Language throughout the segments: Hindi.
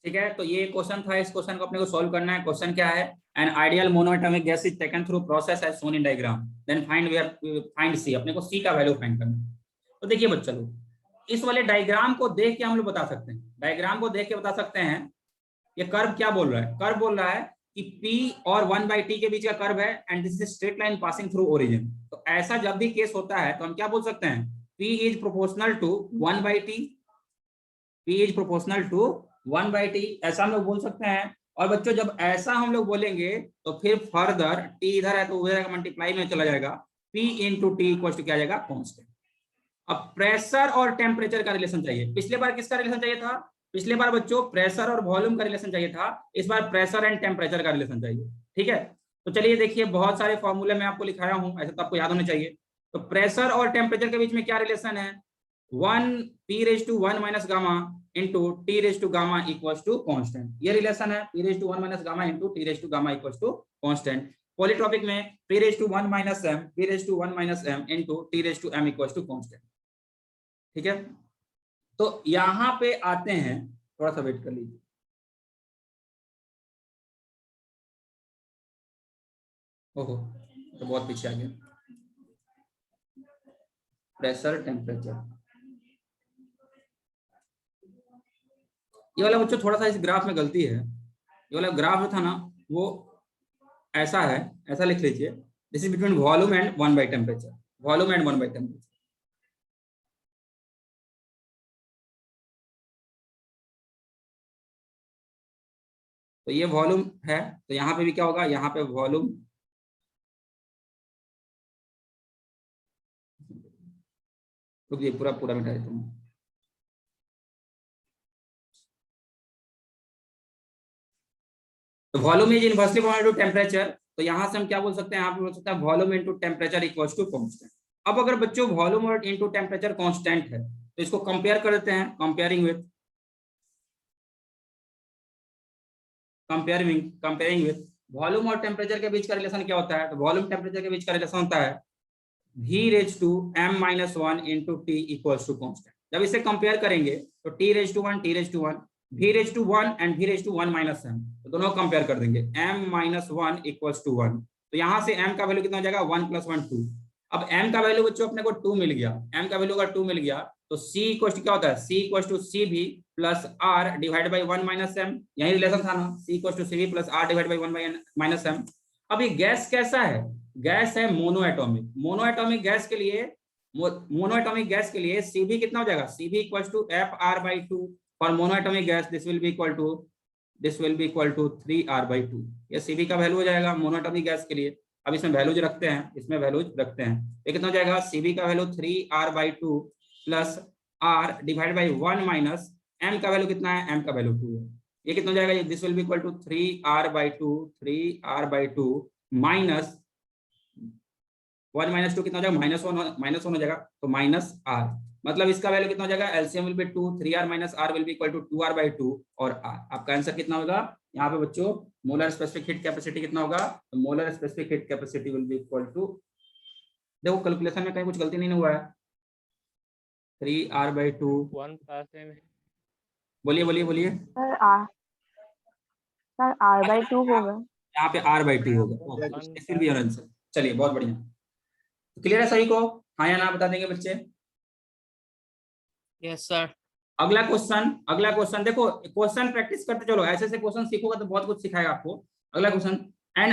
ठीक है, तो ये क्वेश्चन था, इस क्वेश्चन को अपने को सॉल्व करना है। क्वेश्चन क्या है, an ideal monoatomic gas is taken through process as shown in diagram, then find C, अपने को सी का वैल्यू फाइंड करना है। तो देखिए बच्चों लोग, इस वाले डायग्राम को देख के हम लोग बता सकते हैं, डायग्राम को देख के बता सकते हैं ये कर्व क्या बोल रहा है। कर्व बोल रहा है कि P और 1/t के बीच का कर्व है and this is straight line passing through origin. तो ऐसा जब भी केस होता है तो हम क्या बोल सकते हैं, P is proportional to 1/t, P is proportional to 1/t, ऐसा हम लोग बोल सकते हैं। और बच्चों जब ऐसा हम लोग बोलेंगे तो फिर फर्दर t इधर है तो उधर का मल्टीप्लाई में चला जाएगा, P into T equal to क्या आ जाएगा, कांस्टेंट। अब प्रेशर और टेम्परेचर का रिलेशन चाहिए। पिछले बार किसका रिलेशन चाहिए था, पिछले बार बच्चों प्रेशर और वॉल्यूम का रिलेशन चाहिए था, इस बार प्रेशर एंड टेम्परेचर का रिलेशन चाहिए। ठीक है, तो चलिए देखिए, बहुत सारे फॉर्मूले मैं आपको लिखाया हूं, ऐसा तो आपको याद होना चाहिए। तो प्रेशर और टेम्परेचर के बीच में क्या रिलेशन है, 1p⁻1 minus gamma into T gamma equals to constant, ये रिलेशन है, p⁻1 minus gamma into T gamma equals to constant. Polytropic में p⁻1 minus m p⁻1 minus m into T equals to constant. ठीक है, तो यहां पे आते हैं, थोड़ा सा वेट कर लीजिए। ओहो, तो बहुत पीछे आ गया। प्रेशर टेम्परेचर, ये वाला बच्चों थोड़ा सा इस ग्राफ में गलती है। ये वाला ग्राफ जो था ना वो ऐसा है, ऐसा लिख लीजिए, this is between volume and 1 by temperature, volume and 1 by temperature. तो ये वॉल्यूम है, तो यहाँ पे भी क्या होगा, यहाँ पे वॉल्यूम, तो ये पूरा पूरा मिटा देता हूँ। तो volume is inversely proportional to temperature, तो यहाँ से हम क्या बोल सकते हैं, यहाँ पे बोल सकते हैं volume into temperature equals to constant. अब अगर बच्चों वॉल्यूम और इनटू टेम्परेचर कांस्टेंट है तो इसको कंपेयर कर देते हैं, कंपेयरिंग विथ वॉल्यूम और टेम्परेचर के बीच का रिलेशन क्या होता है, तो वॉल्यूम टेम्परेचर के बीच का रिलेशन होता है v⁻m⁻1 into T equals to constant. जब इसे कंपेयर करेंगे तो t⁻1 v⁻1 and v⁻1 minus m, तो दोनों कंपेयर कर देंगे, m-1 इक्वल्स टू 1। तो यहाँ से m का वैल्यू कितना हो जाएगा, 1 + 1 2। अब m का वैल्यू बच्चों अपने को 2 मिल गया, m का वैल्यू अगर 2 मिल गया तो c इक्वल्स क्या होता है, c equals to cv plus r divide by 1 minus m, यही रिलेशन था ना, c equals to cv plus r divide by 1 minus m। अब ये गैस कैसा है, गैस है मोनोएटॉमिक, मोनोएटॉमिक गैस के लिए, मोनोएटॉमिक गैस के लिए cv कितना हो जाएगा, cv equals to fr/2 for monoatomic gas, this will be equal to 3r/2, ये cv का वैल्यू हो जाएगा मोनोएटॉमिक गैस के लिए। अब इसमें वैल्यूज रखते हैं, इसमें वैल्यूज रखते हैं, ये कितना हो जाएगा, cv का value 3r/2 plus r divide by 1 minus m का वैल्यू कितना है, m का वैल्यू 2 है, ये कितना हो जाएगा, this will be equal to 3r/2 minus 1 - 2 कितना हो जाएगा, -1 हो जाएगा, तो माइनस r, मतलब इसका वैल्यू कितना हो जाएगा, LCM will be 2, 3r minus r will be equal to 2r/2 और r। आपका आंसर कितना होगा यहाँ पे बच्चों, मोलर स्पेसिफिक हीट कैपेसिटी कितना होगा, तो molar specific heat capacity will be equal to, देखो कैलकुलेशन में कहीं कुछ गलती नहीं हुआ है, 3r/2, 1 + m। बोलिए बोलिए बोलिए सर r/2 होगा, यहाँ पे r/2 होगा, this will be your answer. चलिए बहुत बढ़िया, क्लियर है सभी को, हाँ या ना बता देंगे बच्चे। Yes sir. अगला क्वेश्चन देखो, क्वेश्चन प्रैक्टिस करते चलो, ऐसे ऐसे क्वेश्चन सीखोगे तो बहुत कुछ सिखाएगा आपको। अगला question, an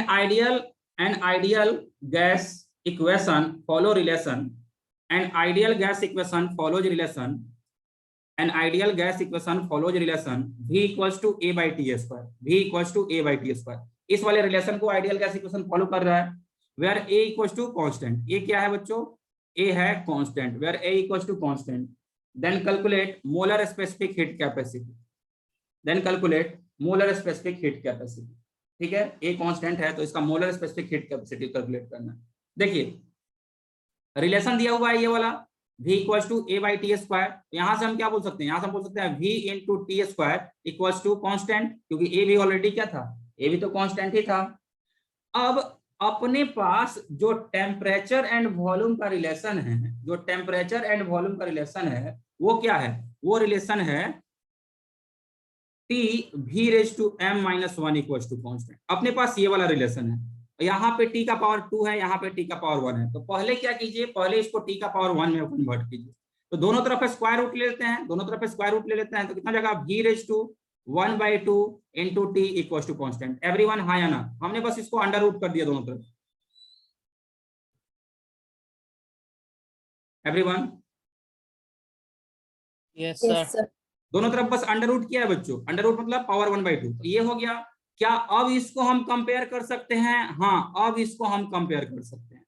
ideal gas equation follow relation, an ideal gas equation follows relation, an ideal gas equation follows relation v equals to a/t², v equals to a/t²। इस वाले रिलेशन को आइडियल गैस इक्वेशन फॉलो कर रहा है, where a equals to constant, ये क्या है बच्चों, a है constant, where a equals to constant, then calculate molar specific heat capacity, ठीक है, a कांस्टेंट है तो इसका molar specific heat capacity calculate करना है। देखिए रिलेशन दिया हुआ है ये वाला, v इक्वल्स टू a/t², यहां से हम क्या बोल सकते हैं, यहां से हम बोल सकते हैं v into t² equals to constant, क्योंकि a भी ऑलरेडी क्या था, a भी तो कांस्टेंट ही था। अब अपने पास जो टेम्परेचर एंड वॉल्यूम का रिलेशन है, जो टेम्परेचर एंड वॉल्यूम का रिलेशन है वो क्या है, वो रिलेशन है T V raise to M minus one equal to constant. अपने पास ये वाला रिलेशन है, यहाँ पे टी का पावर 2 है, यहाँ पे टी का पावर 1 है। तो पहले क्या कीजिए, पहले इसको टी का पावर 1 में कन्वर्ट कीजिए। तो दोनों तरफ स्क्वायर रूट ले लेते हैं, दोनों तरफ स्क्वायर रूट ले लेते हैं। तो कितना जगह V raise to 1/2 into T equal to constant. Everyone हाँ या ना? हमने बस इसको अंडर रूट कर दिया दोनों तरफ। एवरीवन? Yes sir. दोनों तरफ बस अंडर रूट किया है बच्चों। अंडर रूट मतलब पावर 1/2। तो ये हो गया। क्या अब इसको हम कंपेयर कर सकते हैं? हाँ, अब इसको हम कंपेयर कर सकते हैं,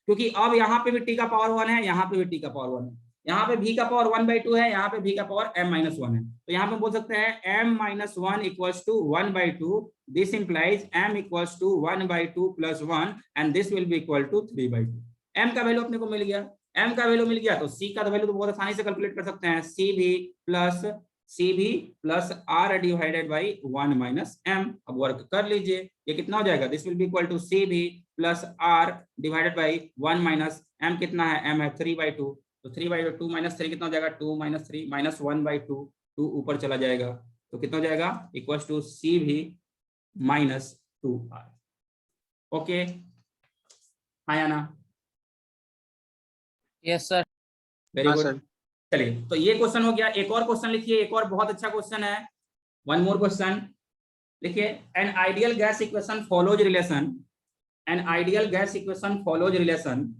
क्योंकि अब यहाँ पे भी टी का पावर 1 है, यहाँ पे भी टी का पावर 1 है, यहाँ पे भी का पावर 1/2 है, यहाँ पे भी का पावर m-1 है। तो यहाँ पे बोल सकते हैं m-1 equals to 1/2। This implies m equals to 1/2 plus 1 and this will be equal to 3/2। m का वैल्यू अपने को मिल गया, m का वैल्यू मिल गया तो c का वैल्यू तो बहुत आसानी से कैलकुलेट कर सकते हैं। C V plus R divided by 1 minus M. अब वर्क कर लीजिए, ये कितना हो जाएगा? This will be equal to C V plus R divided by 1 minus M. कितना है? एम है 3/2। तो 3/2 माइनस 3 कितना हो जाएगा? 2 माइनस 3 माइनस 1/2। 2 ऊपर चला जाएगा तो कितना हो जाएगा? इक्वल टू सी भी माइनस 2r। ओके, हाँ या ना? Yes sir. Very good. चलिए, तो ये क्वेश्चन हो गया। एक और क्वेश्चन लिखिए, एक और बहुत अच्छा क्वेश्चन है। वन मोर क्वेश्चन लिखिए। N ideal gas equation follows relation, an ideal gas equation follows relation,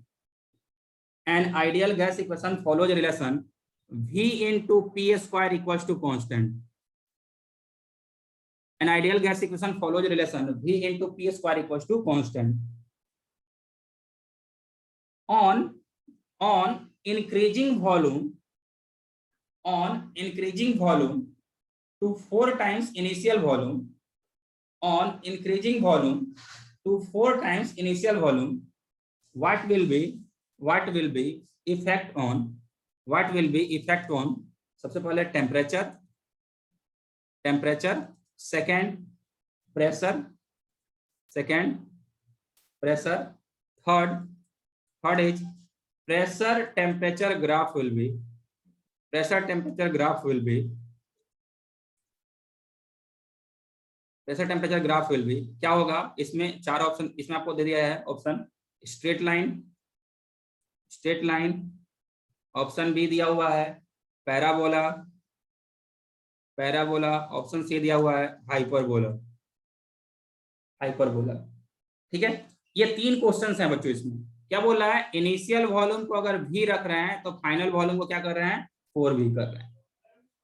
an ideal gas equation follows relation V into P square equals to constant. An ideal gas equation follows relation V into P square equals to constant. On increasing volume, on increasing volume to 4 times initial volume, on increasing volume to 4 times initial volume, what will be effect on, what will be effect on? सबसे पहले temperature, second pressure, third is pressure temperature graph will be, pressure temperature graph will be, pressure temperature graph will be क्या होगा? इसमें 4 ऑप्शन इसमें आपको दे दिया है। Option straight line, option B दिया हुआ है पैराबोला, ऑप्शन सी दिया हुआ है हाइपरबोला। ठीक है, ये 3 क्वेश्चंस हैं बच्चों। इसमें क्या बोल रहा है? इनिशियल वॉल्यूम को अगर भी रख रहे हैं तो फाइनल वॉल्यूम को क्या कर रहे हैं? 4 भी कर रहे हैं।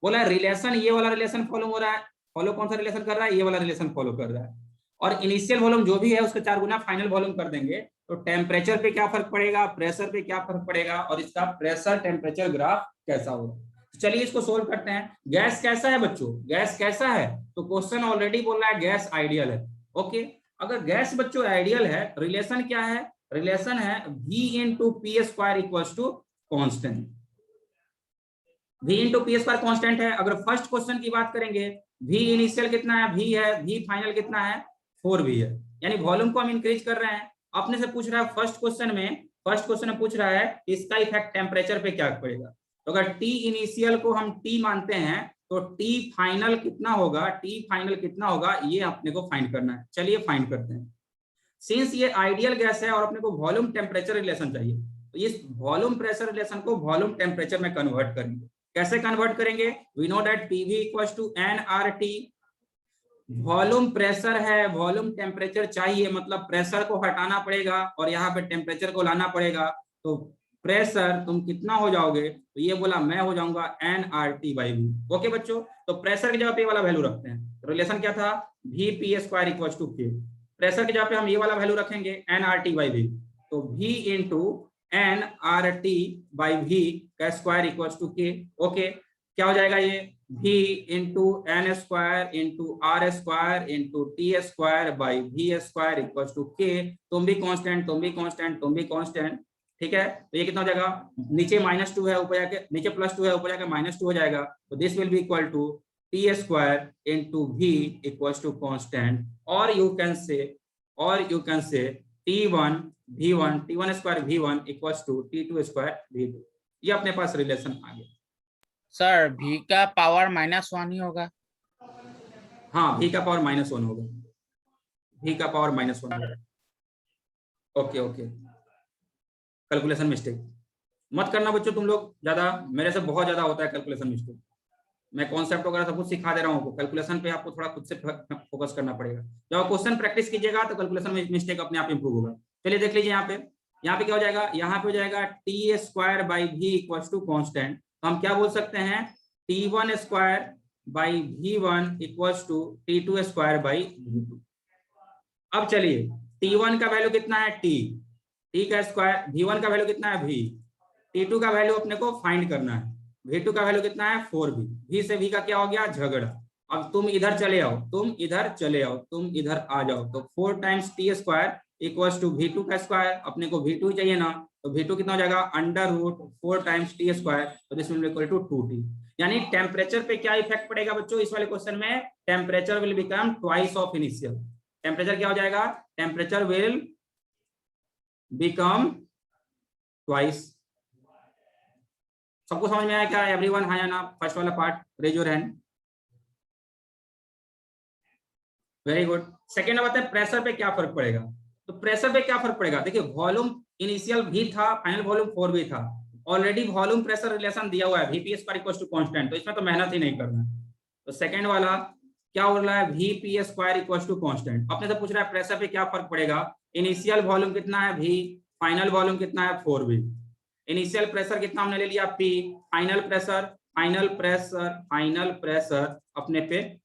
बोला है रिलेशन, ये वाला रिलेशन फॉलो हो रहा है। फॉलो कौन सा रिलेशन कर रहा है? ये वाला रिलेशन फॉलो कर रहा है। और इनिशियल वॉल्यूम जो भी है उसके 4 गुना फाइनल वॉल्यूम कर देंगे तो टेम्परेचर पे क्या फर्क पड़ेगा, प्रेशर पे क्या फर्क पड़ेगा, और इसका प्रेशर टेम्परेचर ग्राफ कैसा होगा। तो चलिए इसको सोल्व करते हैं। गैस कैसा है बच्चों? गैस कैसा है? तो क्वेश्चन ऑलरेडी बोल रहा है गैस आइडियल है। ओके, अगर गैस बच्चों आइडियल है, रिलेशन क्या है? रिलेशन है V into P square equals to constant। V into P square constant है। अगर फर्स्ट क्वेश्चन की बात करेंगे, V इनिशियल कितना है? V है। V फाइनल कितना है? 4 V है। यानी वॉल्यूम को हम इंक्रीज कर रहे हैं। अपने से पूछ रहा है फर्स्ट क्वेश्चन में पूछ रहा है इसका इफेक्ट टेम्परेचर पे क्या पड़ेगा। तो अगर T इनिशियल को हम T मानते हैं तो T फाइनल कितना होगा, ये अपने को फाइंड करना है। चलिए फाइंड करते हैं। सिंस ये आइडियल गैस है और अपने को वॉल्यूम टेम्परेचर रिलेशन चाहिए, तो इस वॉल्यूम प्रेशर रिलेशन को वॉल्यूम टेम्परेचर में कन्वर्ट करेंगे। कैसे कन्वर्ट करेंगे? We know that PV equals to nRT। Volume pressure है, वॉल्यूम टेम्परेचर चाहिए, मतलब प्रेशर को हटाना पड़ेगा और यहाँ पे टेम्परेचर को लाना पड़ेगा। तो प्रेशर तुम कितना हो जाओगे? तो ये बोला मैं हो जाऊंगा nRT/V। ओके बच्चों, तो प्रेशर की जगह पे वाला वैल्यू रखते हैं। रिलेशन क्या था? VP square equals to K। Pressure की जगह पे हम ये वाला वैल्यू रखेंगे nRT/V। तो V इंटू nRT/V का square equals to K। Okay, क्या हो जाएगा? ये V into n square into R square into T square by V square equals to K। तुम भी कांस्टेंट। ठीक है, तो ये कितना हो जाएगा? नीचे -2 है, ऊपर जाके नीचे +2 है, ऊपर जाके -2 हो जाएगा। तो this will be equal to T square into V equals to constant, और you can say T1 square V1 equals to T2 square V2। ये अपने पास रिलेशन आ गया। सर V का पावर -1 ही होगा। हाँ v का पावर -1 होगा, v का पावर -1 होगा। ओके ओके, कैलकुलेशन मिस्टेक मत करना बच्चों तुम लोग ज्यादा, मेरे से बहुत ज्यादा होता है कैलकुलेशन मिस्टेक। मैं कॉन्सेप्ट वगैरह सब कुछ सिखा दे रहा हूँ, कैलकुलेशन पे आपको थोड़ा खुद से फोकस करना पड़ेगा। जब आप क्वेश्चन प्रैक्टिस कीजिएगा तो कैलकुलेशन में मिस्टेक अपने आप इंप्रूव होगा। चलिए देख लीजिए यहाँ पे क्या हो जाएगा, यहाँ पे हो जाएगा T square by V equal to constant. तो हम क्या बोल सकते हैं, T1 square by V1 equal to T2 square by V2। अब चलिए T1 का वैल्यू कितना है T का स्क्वायर, V1 का वैल्यू कितना है V, T2 का वैल्यू अपने को फाइंड करना है, V2 का वैल्यू कितना है 4V, V से V का क्या हो गया झगड़ा। अब तुम इधर चले आओ, तुम इधर आ जाओ, तो 4 times T square equal to V2 का स्क्वायर, अपने को V2 चाहिए ना, तो V2 कितना हो जाएगा under root 4 times T square, तो this will be equal to 2T। यानी टेम्परेचर पे क्या इफेक्ट पड़ेगा बच्चों इस वाले क्वेश्चन में, temperature will become twice of initial. Temperature क्या हो जाएगा, टेम्परेचर विल बिकम ट्वाइस। सबको समझ में आया क्या, एवरीवन हाँ या ना, फर्स्ट वाला part raise your hand, very good. Second बात है प्रेशर पे क्या फर्क पड़ेगा, तो प्रेशर पे क्या फर्क पड़ेगा, देखिए वॉल्यूम इनिशियल भी था, फाइनल वॉल्यूम 4 भी था, ऑलरेडी वॉल्यूम प्रेशर रिलेशन दिया हुआ है Vp square equal to constant, तो इसमें तो मेहनत ही नहीं करना। तो सेकंड वाला क्या बोल रहा है, Vp square equal to constant, अपने से पूछ रहा है प्रेशर पे क्या फर्क पड़ेगा, इनिशियल वॉल्यूम कितना है V, फाइनल वॉल्यूम कितना है 4V। इनिशियल प्रेशर कितना हमने ले लिया P, फाइनल प्रेशर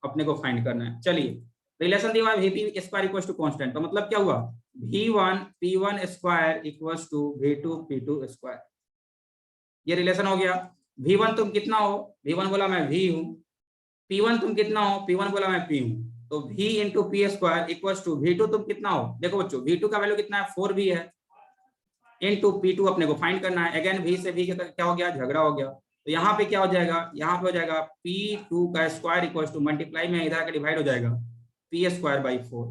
अपने को फाइंड करना है। चलिए रिलेशन दिया हुआ है Vp square equal to constant, तो मतलब क्या हुआ V1 P1 square equal to V2 P2 square, ये रिलेशन हो गया। V1 तुम कितना हो, V1 बोला मैं V हूं, P1 तुम कितना हो, P1 बोला मैं P हूं, तो V into P square equal to V2 तुम कितना हो, देखो बच्चों V2 का वैल्यू कितना है 4V है, इनटू P2 अपने को फाइंड करना है, अगेन V से V का क्या हो गया झगड़ा हो गया, तो यहाँ पे क्या हो जाएगा, यहाँ पे हो जाएगा P2 का स्क्वायर इक्वल टू मल्टीप्लाई में इधर का डिवाइड हो जाएगा P स्क्वायर बाई 4,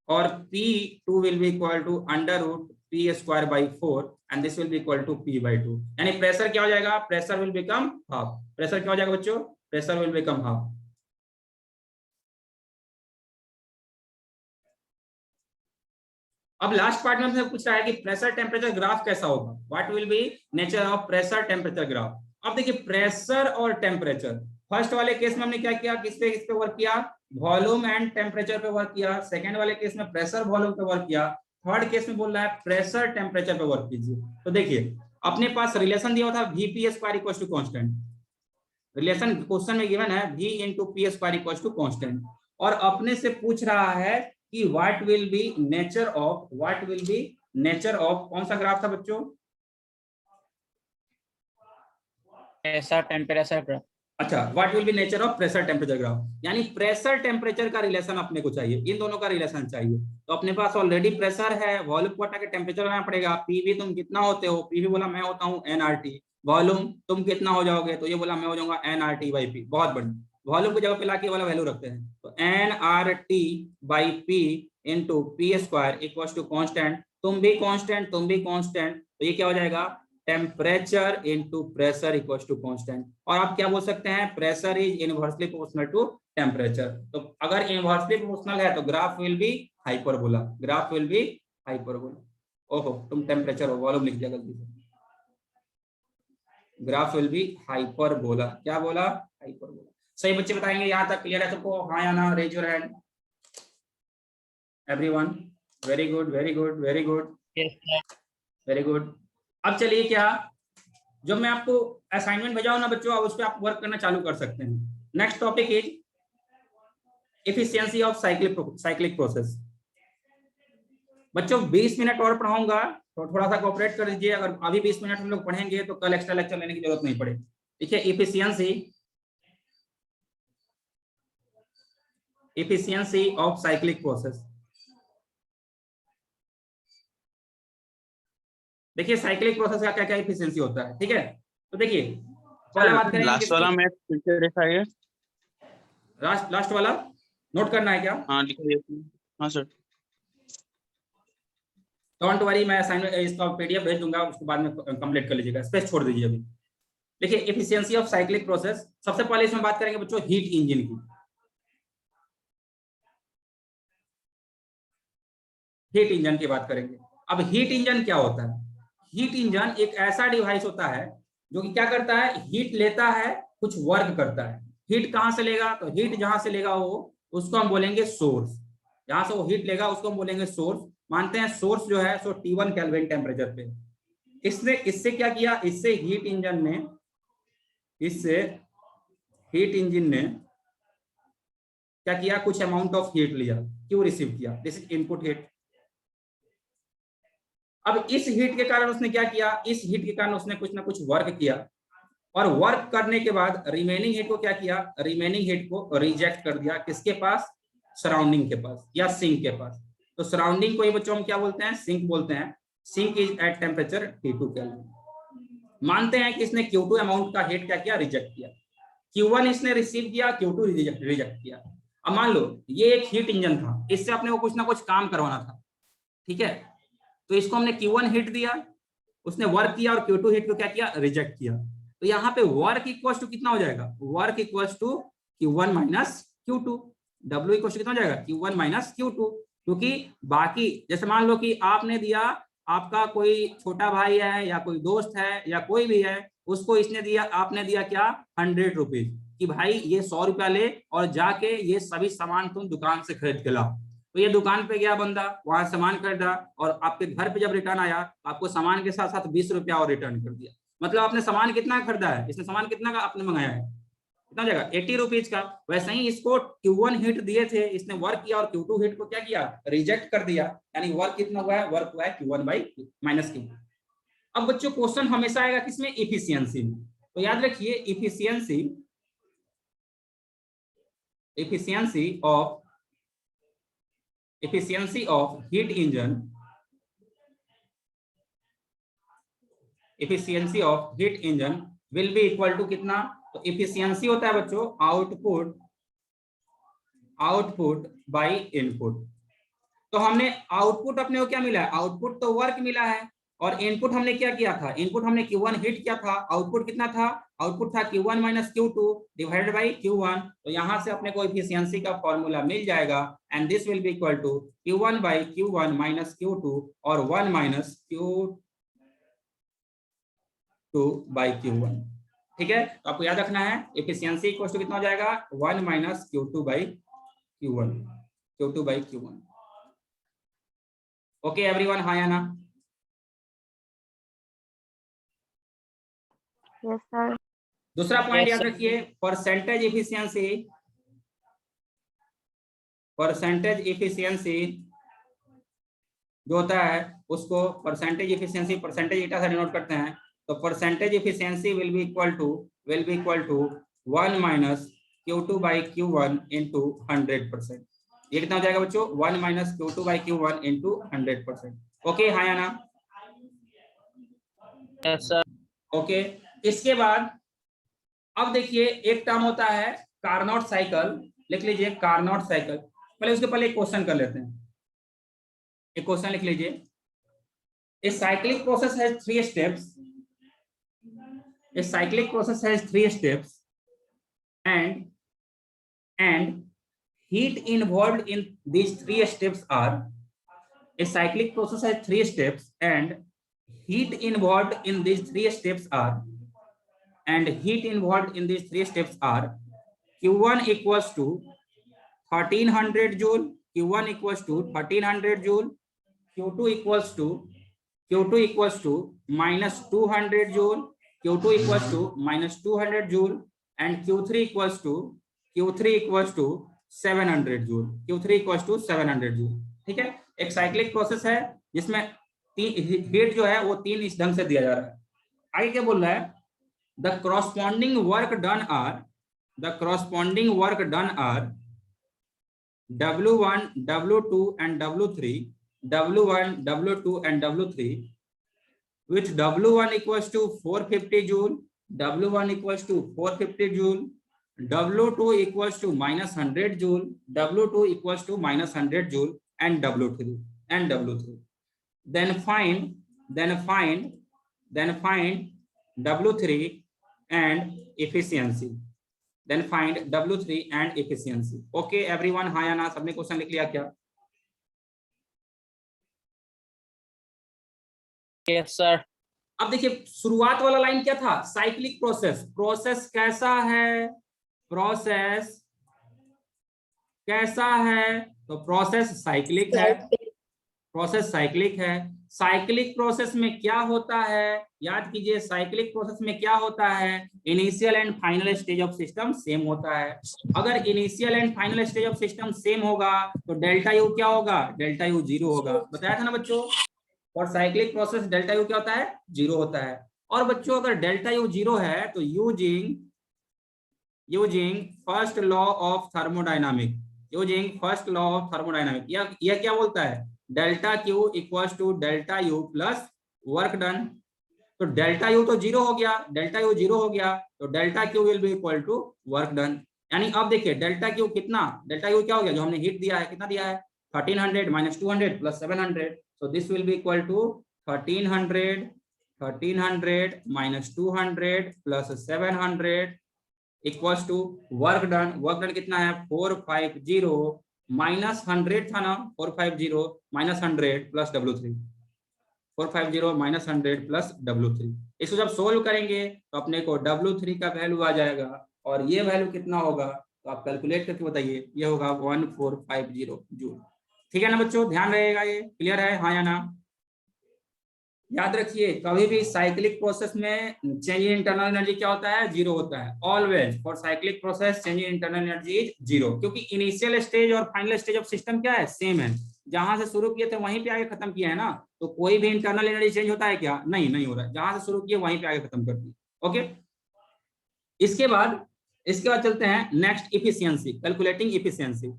और P2 will be equal to under root P square by 4 and this will be equal to P by 2। यानी प्रेशर क्या हो जाएगा, pressure will become half, pressure क्या हो जाएगा बच्चों, प्रेशर विल बिकम हाफ। अब लास्ट पार्ट में हमसे पूछ रहा है कि प्रेशर टेम्परेचर ग्राफ कैसा होगा, what will be nature of pressure temperature graph. अब देखिए प्रेशर और टेम्परेचर, फर्स्ट वाले केस में हमने क्या किया, किस पे वर्क किया, वॉल्यूम एंड टेम्परेचर पे वर्क किया, सेकंड वाले केस में प्रेशर वॉल्यूम पे वर्क किया, थर्ड केस में बोल रहा है प्रेशर टेम्परेचर पे वर्क कीजिए। तो देखिए अपने पास रिलेशन दिया था Vp square equal to constant, relation question में गिवन है V into P square equal to constant, और अपने से पूछ रहा है कि what will be nature of कौन सा ग्राफ था बच्चों, प्रेशर टेम्परेचर ग्राफ। अच्छा what will be nature of pressure temperature graph, यानी प्रेशर टेम्परेचर का रिलेशन अपने को चाहिए, इन दोनों का रिलेशन चाहिए। तो अपने पास ऑलरेडी प्रेशर है, वॉल्यूम को हटा के टेम्परेचर लगाना पड़ेगा, पीवी तुम कितना होते हो, पीवी बोला मैं होता हूँ nRT, वॉल्यूम तुम कितना हो जाओगे, तो ये बोला मैं हो जाऊंगा nRT बाई पी, बहुत बढ़िया, वॉल्यूम को जगह पे लाके वाला वैल्यू रखते हैं, तो nRT by P into P square equal to constant, तुम भी कांस्टेंट तो ये क्या हो जाएगा temperature into pressure equal to constant. और आप क्या बोल सकते हैं, pressure is inversely proportional to temperature, तो अगर इनवर्सली प्रोपोर्शनल है तो ग्राफ विल बी हाइपरबोला, ओहो तुम टेम्परेचर हो, वॉल्यूम लिख दिया गलती से, ग्राफ विल बी हाइपरबोला, क्या बोला हाइपरबोला। सही बच्चे बताएंगे, यहाँ तक क्लियर है सबको, हाँ या ना, raise your hand everyone, very good very good. अब चलिए क्या, जो मैं आपको असाइनमेंट भेजा हूं ना बच्चों, अब उस पर आप वर्क करना चालू कर सकते हैं। Next topic is efficiency of cyclic process. बच्चों 20 मिनट और पढ़ाऊंगा, तो थोड़ा सा कोऑपरेट कर दीजिए, अगर अभी 20 मिनट हम लोग पढ़ेंगे तो कल एक्स्ट्रा लेक्चर लेने की जरूरत नहीं पड़े। देखिए एफिशिएंसी ऑफ साइक्लिक प्रोसेस, देखिए साइक्लिक प्रोसेस का क्या क्या एफिशिएंसी होता है, ठीक है। तो देखिए पहले बात करेंगे लास्ट वाला मैथ फिर से दिखाइए, लास्ट वाला नोट करना है क्या, हाँ लिखिए, हाँ सर। डोंट वरी, मैं असाइनमेंट इसका पीडीएफ भेज दूंगा, उसके बाद में कंप्लीट कर लीजिएगा, स्पेस छोड़ दीजिए अभी। देखिए एफिशिएंसी ऑफ साइक्लिक प्रोसेस, सबसे पहले इसमें बात करेंगे बच्चों हीट इंजन की। हीट इंजन की बात करेंगे। अब हीट इंजन क्या होता है? हीट इंजन एक ऐसा डिवाइस होता है जो कि क्या करता है, हीट लेता है, कुछ वर्क करता है। हीट कहां से लेगा? तो हीट जहां से लेगा वो, उसको हम बोलेंगे सोर्स। जहां से वो हीट लेगा उसको हम बोलेंगे सोर्स। मानते हैं सोर्स जो है सो T1 केल्विन टेम्परेचर पे। इससे क्या किया, इससे हीट इंजन ने क्या किया, कुछ अमाउंट ऑफ हीट लिया, क्यों रिसीव किया, दिस इज इनपुट हीट। अब इस हीट के कारण उसने क्या किया, इस हीट के कारण उसने कुछ ना कुछ वर्क किया, और वर्क करने के बाद रिमेनिंग हीट को क्या किया, रिमेनिंग हीट को रिजेक्ट कर दिया, किसके पास, सराउंडिंग के पास या सिंक के पास। तो सराउंडिंग को ये बच्चों हम क्या बोलते हैं, सिंक बोलते हैं। Sink is at temperature T2 kelvin. मानते हैं कि इसने Q2 अमाउंट का हीट क्या किया, रिजेक्ट किया। Q1 इसने रिसीव किया, Q2 रिजेक्ट किया। अब मान लो ये एक हीट इंजन था, इससे अपने को कुछ ना कुछ काम करवाना था, ठीक है। तो इसको हमने Q1 हीट दिया, उसने वर्क किया, और Q2 हीट को क्या किया, रिजेक्ट किया। तो यहाँ पे वर्क इक्वल टू कितना हो जाएगा, work equal to Q1 minus Q2। W equal to कितना हो जाएगा, Q1 माइनस Q2। क्योंकि बाकी जैसे मान लो कि आपने दिया, आपका कोई छोटा भाई है या कोई दोस्त है या कोई भी है, उसको इसने दिया, आपने दिया क्या, 100 रुपीज, कि भाई ये 100 रुपया ले और जाके ये सभी सामान तुम दुकान से खरीद के लाओ। तो ये दुकान पे गया बंदा, वहां सामान खरीदा, और आपके घर पे जब रिटर्न आया, आपको सामान के साथ साथ 20 रुपया और रिटर्न कर दिया। मतलब आपने सामान कितना खरीदा है, इसने सामान कितना का आपने मंगाया है, कितना जाएगा, 80 रुपीज का। वैसे ही इसको Q1 हीट दिए थे, इसने वर्क किया, और Q2 हीट को क्या किया, रिजेक्ट कर दिया। यानी वर्क कितना हुआ है, वर्क हुआ है Q1 बाई माइनस Q। अब बच्चों क्वेश्चन हमेशा आएगा किसमें, इफिशियंसी में। तो याद रखिए efficiency of heat engine, efficiency of heat engine will be equal to कितना। तो इफिशियंसी होता है बच्चों आउटपुट बाय इनपुट। तो हमने आउटपुट, अपने को क्या मिला है, आउटपुट तो वर्क मिला है, और इनपुट हमने क्या किया था, इनपुट हमने Q1 हिट किया था, आउटपुट कितना था, आउटपुट था Q1 minus Q2 divided by Q1। तो यहां से अपने को इफिशियंसी का फॉर्मूला मिल जाएगा, and this will be equal to Q1 by Q1 minus Q2 और 1 माइनस Q2 बाई Q1। ठीक है, तो आपको याद रखना है इफिशियंसी इक्वल टू कितना हो जाएगा, 1 minus Q2 by Q1। Okay everyone, हाँ या ना? Yes sir. दूसरा पॉइंट Yes, याद sir. रखिए, परसेंटेज इफिशियंसी जो होता है उसको परसेंटेज ईटा से डिनोट करते हैं। तो percentage efficiency will be equal to 1 minus Q2 by Q1 into 100%। ये कितना हो जाएगा बच्चों, 1 minus Q2 by Q1 into 100%। Okay, हाँ या ना? Yes, sir. ओके, इसके बाद अब देखिए एक टर्म होता है कार्नोट साइकिल, लिख लीजिए कार्नोट साइकिल। पहले उसके पहले एक क्वेश्चन कर लेते हैं, एक क्वेश्चन लिख लीजिए। A cyclic process has 3 steps. A cyclic process has 3 steps, and heat involved in these 3 steps are. A cyclic process has 3 steps, and heat involved in these 3 steps are. Q1 equals to 1300 joule. Q1 equals to 1300 joule. Q2 equals to minus 200 joule. Q2 equals to minus 200 joule, and Q3 equals to 700 joule। ठीक है, एक साइक्लिक प्रोसेस है जिसमें हीट जो है वो 3 इस ढंग से दिया जा रहा है। आगे क्या बोल रहा है, the corresponding work done are W1, W2 and W3, which W1 equals to 450 joule, W2 equals to minus 100 joule, and W3. Then find W3 and efficiency. Okay everyone, हाँ या ना? सबने क्वेश्चन लिख लिया क्या? Yes, sir. अब देखिए शुरुआत वाला लाइन क्या था, साइक्लिक प्रोसेस। प्रोसेस कैसा है, प्रोसेस कैसा है, तो प्रोसेस साइक्लिक है, प्रोसेस साइक्लिक है। साइक्लिक प्रोसेस में क्या होता है, याद कीजिए, साइक्लिक प्रोसेस में क्या होता है, initial and final stage of system same होता है। अगर initial and final stage of system same होगा तो डेल्टा यू क्या होगा, डेल्टा यू जीरो होगा। बताया था ना बच्चों, और साइक्लिक प्रोसेस डेल्टा यू क्या होता है, जीरो होता है। और बच्चों अगर डेल्टा यू जीरो है तो using first law of thermodynamic, यह क्या बोलता है, delta Q equals to delta U plus work done. तो डेल्टा यू तो जीरो हो गया, डेल्टा यू जीरो हो गया, तो delta Q will be equal to work done. यानी अब देखिए डेल्टा क्यू कितना, डेल्टा यू क्या हो गया, जो हमने हीट दिया है कितना दिया है, 1300 minus 200 plus 700, so this will be equal to 1300 minus 200 plus 700 equals to work done. Work done कितना है 450 माइनस 100 था ना, 450 minus 100 plus W3, 450 minus 100 plus W3। इसको जब सोल्व करेंगे तो अपने को W3 का वैल्यू आ जाएगा, और ये वैल्यू कितना होगा तो आप कैलकुलेट करके बताइए, ये होगा 1450 जूल। ठीक है ना बच्चों, ध्यान रहेगा, ये क्लियर है, हाँ या ना। याद रखिए कभी भी साइक्लिक प्रोसेस में चेंज इन इंटरनल एनर्जी क्या होता है, जीरो होता है। Always for cyclic process change in internal energy is zero, क्योंकि इनिशियल स्टेज और फाइनल स्टेज ऑफ सिस्टम क्या है, सेम है। जहां से शुरू किए थे वहीं पे आगे खत्म किया है ना, तो कोई भी इंटरनल एनर्जी चेंज होता है क्या, नहीं हो रहा है, जहां से शुरू किए वहीं पे आगे खत्म कर दिए। ओके, इसके बाद चलते हैं next, efficiency, calculating efficiency,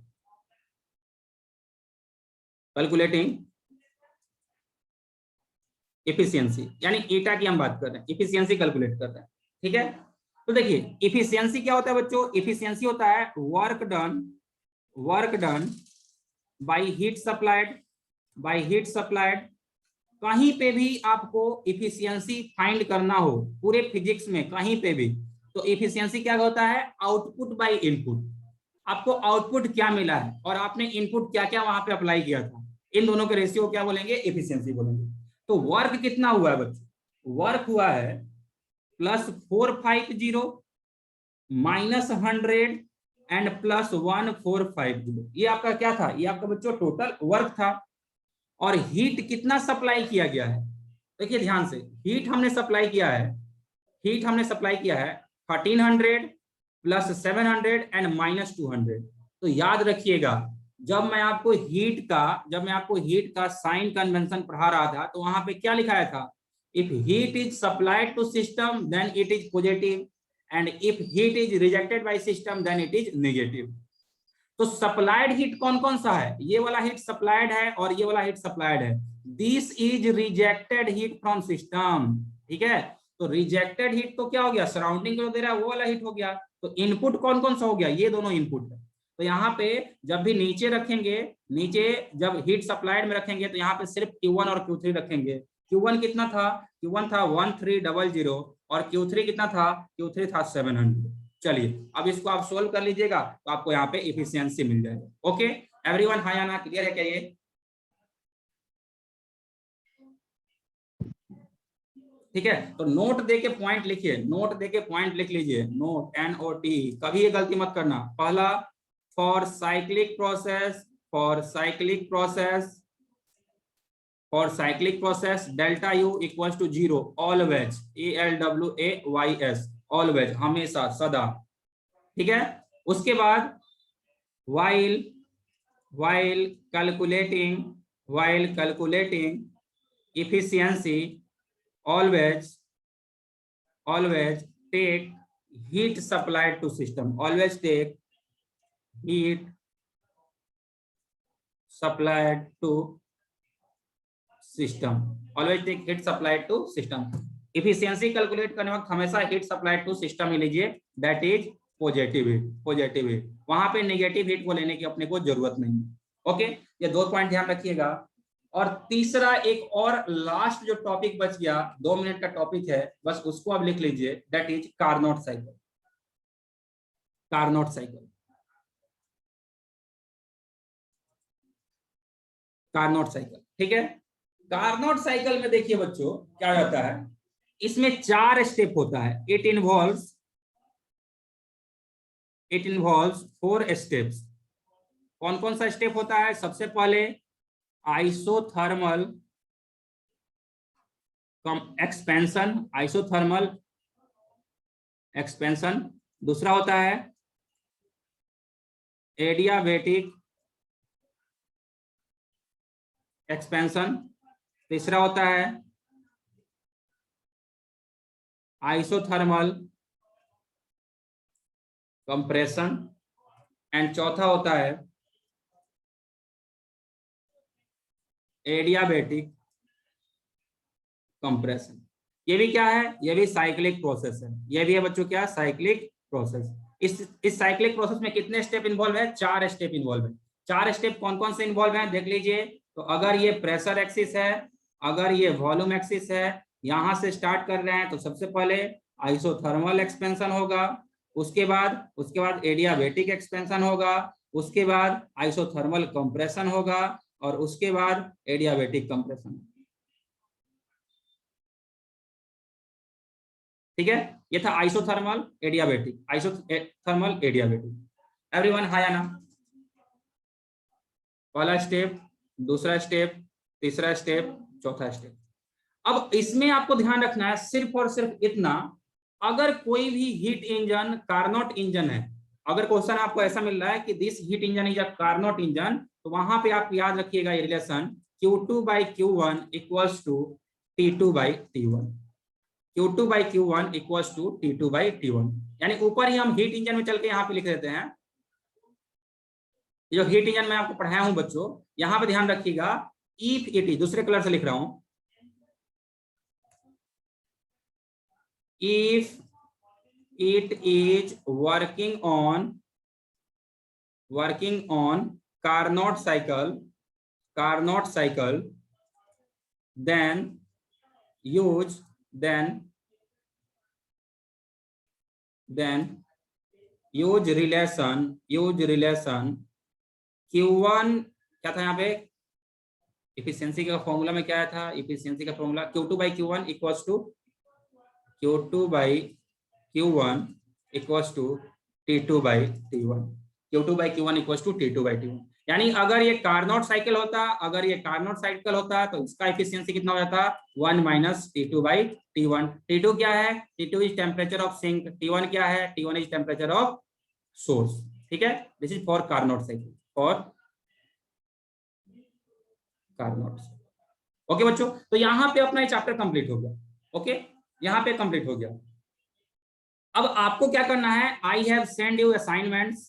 calculating efficiency, यानी ईटा की हम बात कर रहे हैं, इफिशियंसी कैलकुलेट कर रहे हैं। ठीक है, तो देखिए इफिशियंसी क्या होता है बच्चों, इफिशियंसी होता है work done by heat supplied. कहीं पे भी आपको इफिशियंसी फाइंड करना हो पूरे फिजिक्स में कहीं पे भी, तो इफिशियंसी क्या होता है, आउटपुट बाय इनपुट। आपको आउटपुट क्या मिला है और आपने इनपुट क्या क्या वहां पे अप्लाई किया था, इन दोनों के रेशियो क्या बोलेंगे, इफिशियंसी बोलेंगे। तो वर्क कितना हुआ है बच्चों, वर्क हुआ है +450 माइनस 100 एंड +1450। ये आपका क्या था, ये आपका बच्चों टोटल वर्क था। और हीट कितना सप्लाई किया गया है, देखिए ध्यान से, हीट हमने सप्लाई किया है 1300 प्लस 700 एंड माइनस 200। तो याद रखिएगा जब मैं आपको हीट का साइन कन्वेंशन पढ़ा रहा था तो वहां पे क्या लिखाया था, if heat is supplied to system then it is positive, and if heat is rejected by system then it is negative. तो सप्लाइड हीट कौन कौन सा है, ये वाला हीट सप्लाइड है और ये वाला हीट सप्लाइड है। This is rejected heat from system, ठीक है। तो रिजेक्टेड हीट तो क्या हो गया, सराउंडिंग को दे रहा है वो वाला हीट हो गया। तो इनपुट कौन कौन सा हो गया, ये दोनों इनपुट है। तो यहाँ पे जब भी नीचे रखेंगे, नीचे जब हीट सप्लाइड में रखेंगे तो यहाँ पे सिर्फ Q1 और Q3 रखेंगे। Q1 कितना था, Q1 था 1300 और Q3 कितना था, Q3 था 700। चलिए अब इसको आप सोल्व कर लीजिएगा तो आपको यहाँ पे इफिशियंसी मिल जाएगा। ओके एवरीवन, हाँ या ना, क्लियर है क्या ये। ठीक है, तो नोट दे के पॉइंट लिखिए, लिख लीजिए, नोट NOT, कभी ये गलती मत करना। पहला, for cyclic process delta U equals to 0 always, ALWAYS, always, हमेशा सदा। ठीक है, उसके बाद while calculating efficiency always take heat supplied to system, always take heat supplied to system। Efficiency calculate करने वक्त हमेशा हीट सप्लाइड टू सिस्टम ही लीजिए, दैट इज पॉजिटिव हीट। वहां पे नेगेटिव हीट को लेने की अपने को जरूरत नहीं है। ओके, ये 2 पॉइंट ध्यान रखिएगा। और तीसरा एक और लास्ट जो टॉपिक बच गया, 2 मिनट का टॉपिक है, बस उसको आप लिख लीजिए, दैट इज कार्नोट साइकिल। ठीक है, कार्नोट साइकिल में देखिए बच्चों क्या होता है, इसमें 4 स्टेप होता है। It involves 4 steps. कौन कौन सा स्टेप होता है? सबसे पहले आइसोथर्मल एक्सपेंशन, दूसरा होता है एडियाबेटिक एक्सपेंशन, तीसरा होता है आइसोथर्मल कंप्रेशन एंड चौथा होता है एडियाबेटिक कंप्रेशन। ये भी क्या है? ये भी साइक्लिक प्रोसेस है। ये भी है बच्चों क्या? Cyclic process. इस साइक्लिक प्रोसेस में कितने स्टेप इन्वॉल्व है? 4 स्टेप इन्वॉल्व है। 4 स्टेप कौन कौन से इन्वॉल्व है देख लीजिए। तो अगर ये प्रेशर एक्सिस है, अगर ये वॉल्यूम एक्सिस है, यहां से स्टार्ट कर रहे हैं तो सबसे पहले आइसोथर्मल एक्सपेंशन होगा, उसके बाद एडियाबेटिक एक्सपेंशन होगा, उसके बाद आइसोथर्मल कंप्रेशन होगा और उसके बाद एडियाबेटिक कंप्रेशन। ठीक है, ये था isothermal adiabatic, isothermal adiabatic. Everyone hi ना? पहला स्टेप, दूसरा स्टेप, तीसरा स्टेप, चौथा स्टेप। अब इसमें आपको ध्यान रखना है सिर्फ और सिर्फ इतना, अगर कोई भी हीट इंजन कार्नोट इंजन है, अगर क्वेश्चन आपको ऐसा मिल रहा है कि this heat engine is a Carnot engine, तो वहां पे आप याद रखिएगा ये relation Q2/Q1 equals to T2/T1, Q2/Q1 equals to T2/T1। यानी ऊपर ही हम हीट इंजन में चल के यहाँ पे लिख देते हैं। जो हीट इंजन मैं आपको पढ़ाया हूं बच्चों, यहां पे ध्यान रखिएगा, इफ इट इज, दूसरे कलर से लिख रहा हूं, if it is working on Carnot cycle, then use relation Q1, क्या था यहाँ पे इफिशियंसी का फॉर्मूला में क्या था? इफिशियंसी का formula Q2/Q1 equals to Q2/Q1 equals to T2/T1, Q2/Q1 equals to T2/T1। यानी अगर ये कार्नोट साइकिल होता तो इसका एफिशिएंसी कितना हो जाता? 1 - T2/T1। T2 क्या है? T2 is temperature of sink, T1 क्या है? T1 is temperature of source. ठीक है, this is for Carnot cycle, for Carnot. Okay बच्चों, तो यहां पे अपना ये चैप्टर कंप्लीट हो गया। ओके, यहां पे कंप्लीट हो गया। अब आपको क्या करना है? I have send you assignments.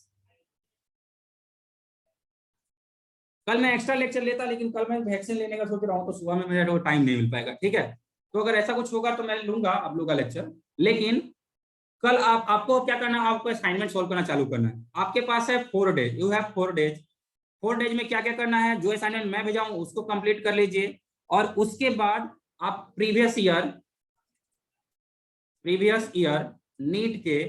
कल मैं एक्स्ट्रा लेक्चर लेता, लेकिन कल मैं वैक्सीन लेने का सोच रहा हूं तो सुबह में मेरे को टाइम नहीं मिल पाएगा। ठीक है, तो अगर ऐसा कुछ होगा तो मैं लूंगा आप लोग का लेक्चर, लेकिन कल आपको क्या करना है? आपको असाइनमेंट सोल्व करना चालू करना है। आपके पास है 4 days, you have 4 days. 4 days में क्या क्या करना है? जो असाइनमेंट मैं भेजाऊं उसको कंप्लीट कर लीजिए, और उसके बाद आप प्रीवियस ईयर नीट के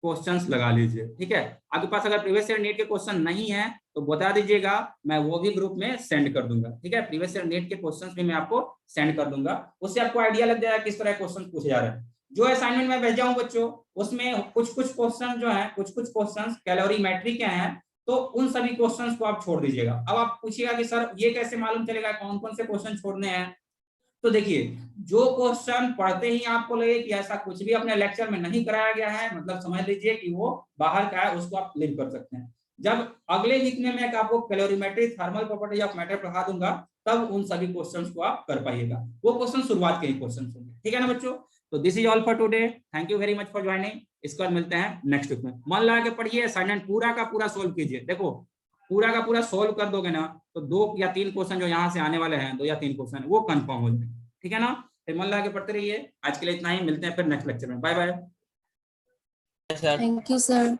क्वेश्चंस लगा लीजिए। ठीक है, आपके पास अगर प्रीवियस ईयर नीट के क्वेश्चन नहीं है तो बता दीजिएगा, मैं वो भी ग्रुप में सेंड कर दूंगा। ठीक है, प्रीवियस ईयर नीट के क्वेश्चंस भी मैं आपको सेंड कर दूंगा, उससे आपको आइडिया लग जाएगा किस तरह क्वेश्चन पूछे जा रहे हैं। जो असाइनमेंट मैं भेजा हूं बच्चों, उसमें कुछ क्वेश्चन जो है, कुछ क्वेश्चन कैलोरीमेट्री के हैं, तो उन सभी क्वेश्चंस को आप छोड़ दीजिएगा। अब आप पूछिएगा कि सर ये कैसे मालूम चलेगा कौन कौन से क्वेश्चन छोड़ने हैं? तो देखिए, जो क्वेश्चन पढ़ते ही आपको लगे कि ऐसा कुछ भी अपने लेक्चर में नहीं कराया गया है, मतलब समझ लीजिए कि वो बाहर का है, उसको आप लीव कर सकते हैं। जब अगले वीक में मैं आपको calorimetry, thermal property of matter पढ़ा दूंगा, तब उन सभी क्वेश्चंस को आप कर पाइएगा। वो क्वेश्चन शुरुआत के ही क्वेश्चन होंगे। ठीक है ना बच्चों? तो this is all for today, thank you very much for joining. इसके बाद मिलते हैं नेक्स्ट वीक में। मन लगा के पढ़िए, असाइनमेंट पूरा का पूरा सोल्व कीजिए। देखो, पूरा का पूरा सोल्व कर दोगे ना तो 2 या 3 क्वेश्चन जो यहाँ से आने वाले हैं, 2 या 3 क्वेश्चन वो कंफर्म हो जाएंगे। ठीक है ना? फिर मन लगा के पढ़ते रहिए। आज के लिए इतना ही, मिलते हैं फिर नेक्स्ट लेक्चर में। Bye bye. Sir, thank you sir.